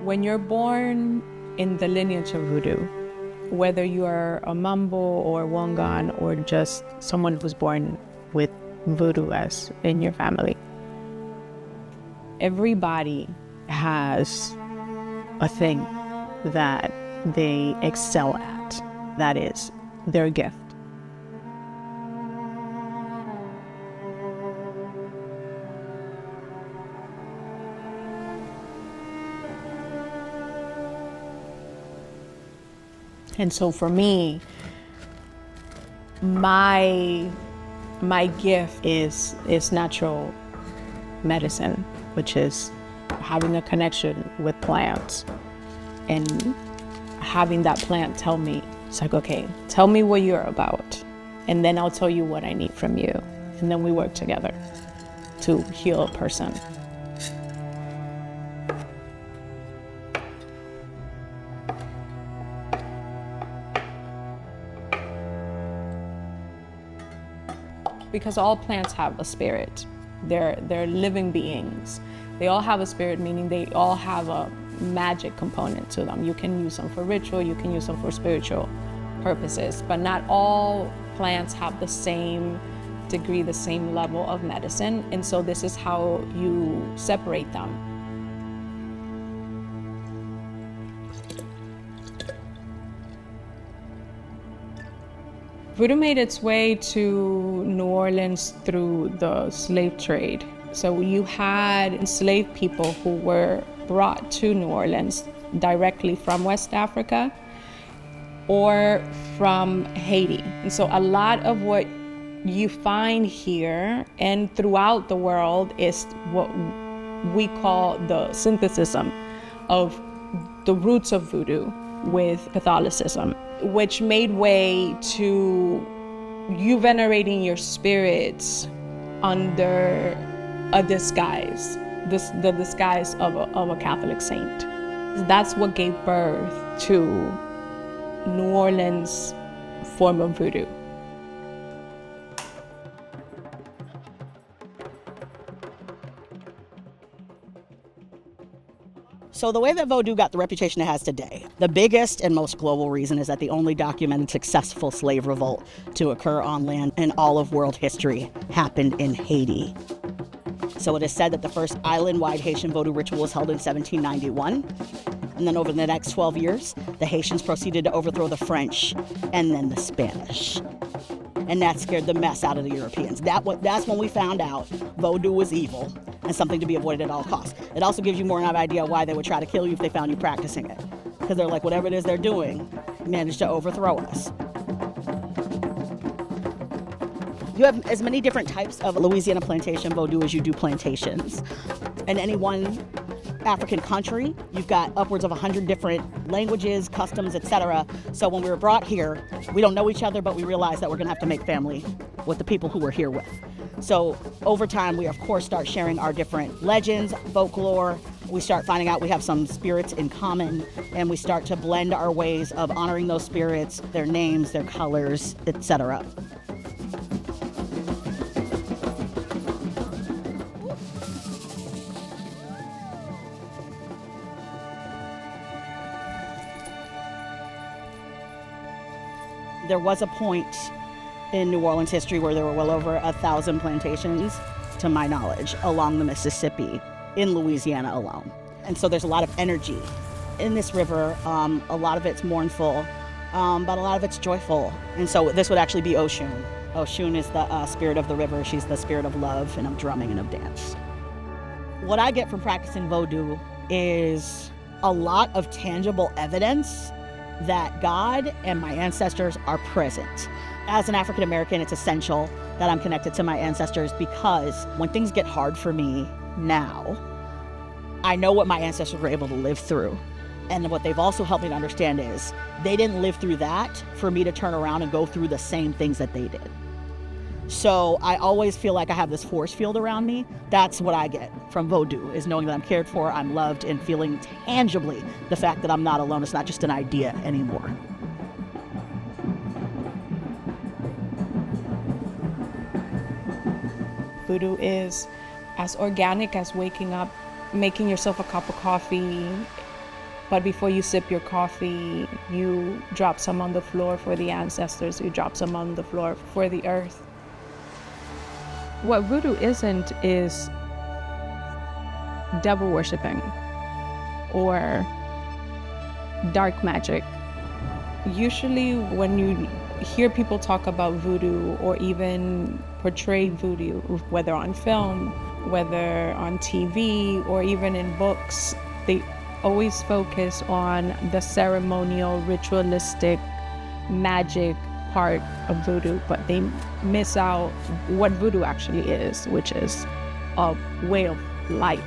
When you're born in the lineage of Voodoo, whether you are a Manbo or Wangan or just someone who's born with Voodoo as in your family, everybody has a thing that they excel at. That is their gift. And so for me, my gift is natural medicine, which is having a connection with plants and having that plant tell me, it's like, okay, tell me what you're about, and then I'll tell you what I need from you. And then we work together to heal a person. Because all plants have a spirit. They're living beings. They all have a spirit, meaning they all have a magic component to them. You can use them for ritual, you can use them for spiritual purposes, but not all plants have the same degree, the same level of medicine. And so this is how you separate them. Voodoo made its way to New Orleans through the slave trade. So you had enslaved people who were brought to New Orleans directly from West Africa or from Haiti. And so a lot of what you find here and throughout the world is what we call the synthesism of the roots of Voodoo with Catholicism, which made way to you venerating your spirits under a disguise, the disguise of a Catholic saint. That's what gave birth to New Orleans form of Voodoo. So the way that Voodoo got the reputation it has today, the biggest and most global reason is that the only documented successful slave revolt to occur on land in all of world history happened in Haiti. So it is said that the first island-wide Haitian Voodoo ritual was held in 1791. And then over the next 12 years, the Haitians proceeded to overthrow the French and then the Spanish. And that scared the mess out of the Europeans. That's when we found out Voodoo was evil and something to be avoided at all costs. It also gives you more of an idea why they would try to kill you if they found you practicing it. Because they're like, whatever it is they're doing, managed to overthrow us. You have as many different types of Louisiana plantation Voodoo as you do plantations. In any one African country, you've got upwards of 100 different languages, customs, etc. So when we were brought here, we don't know each other, but we realized that we're gonna have to make family with the people who we're here with. So over time, we of course start sharing our different legends, folklore. We start finding out we have some spirits in common, and we start to blend our ways of honoring those spirits, their names, their colors, etc. There was a point in New Orleans history where there were well over 1,000 plantations, to my knowledge, along the Mississippi, in Louisiana alone. And so there's a lot of energy in this river. A lot of it's mournful, but a lot of it's joyful. And so this would actually be Oshun. Oshun is the spirit of the river. She's the spirit of love and of drumming and of dance. What I get from practicing Voodoo is a lot of tangible evidence that God and my ancestors are present. As an African American, it's essential that I'm connected to my ancestors, because when things get hard for me now, I know what my ancestors were able to live through. And what they've also helped me to understand is they didn't live through that for me to turn around and go through the same things that they did. So I always feel like I have this force field around me. That's what I get from Voodoo, is knowing that I'm cared for, I'm loved, and feeling tangibly the fact that I'm not alone. It's not just an idea anymore. Voodoo is as organic as waking up, making yourself a cup of coffee, But before you sip your coffee, you drop some on the floor for the ancestors, you drop some on the floor for the earth. What voodoo isn't is devil worshiping or dark magic. Usually when you hear people talk about voodoo or even portray voodoo, whether on film, whether on TV, or even in books, they always focus on the ceremonial, ritualistic, magic part of voodoo, but they miss out what voodoo actually is, which is a way of life.